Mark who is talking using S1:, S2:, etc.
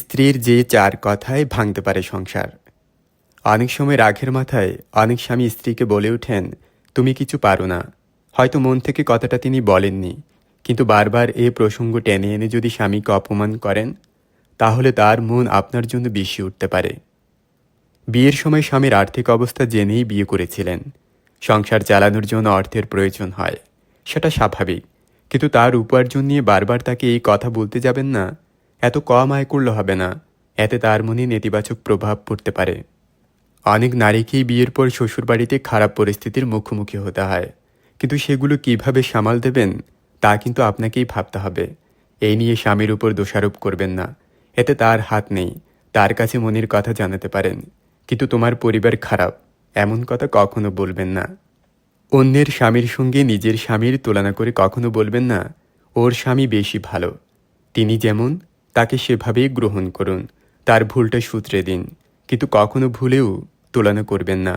S1: স্ত্রীর যে চার কথায় ভাঙতে পারে সংসার। অনেক সময় রাগের মাথায় অনেক স্বামী স্ত্রীকে বলে ওঠেন, তুমি কিছু পারো না। হয়তো মন থেকে কথাটা তিনি বলেননি, কিন্তু বারবার এ প্রসঙ্গ টেনে এনে যদি স্বামীকে অপমান করেন, তাহলে তার মন আপনার জন্য বেশি উঠতে পারে। বিয়ের সময় স্বামীর আর্থিক অবস্থা জেনেই বিয়ে করেছিলেন। সংসার চালানোর জন্য অর্থের প্রয়োজন হয়, সেটা স্বাভাবিক। কিন্তু তার উপার্জন নিয়ে বারবার তাকে এই কথা বলতে যাবেন না, এত কম আয় করলে হবে না। এতে তার মনে নেতিবাচক প্রভাব পড়তে পারে। অনেক নারীকেই বিয়ের পর শ্বশুরবাড়িতে খারাপ পরিস্থিতির মুখোমুখি হতে হয়, কিন্তু সেগুলো কিভাবে সামাল দেবেন তা কিন্তু আপনাকেই ভাবতে হবে। এই নিয়ে স্বামীর উপর দোষারোপ করবেন না, এতে তার হাত নেই। তার কাছে মনের কথা জানাতে পারেন, কিন্তু তোমার পরিবার খারাপ এমন কথা কখনো বলবেন না। অন্যের স্বামীর সঙ্গে নিজের স্বামীর তুলনা করে কখনো বলবেন না, ওর স্বামী বেশি ভালো। তিনি যেমন, তাকে সেভাবেই গ্রহণ করুন, তার ভুলটা শুধরে দিন, কিন্তু কখনো ভুলেও তুলনা করবেন না।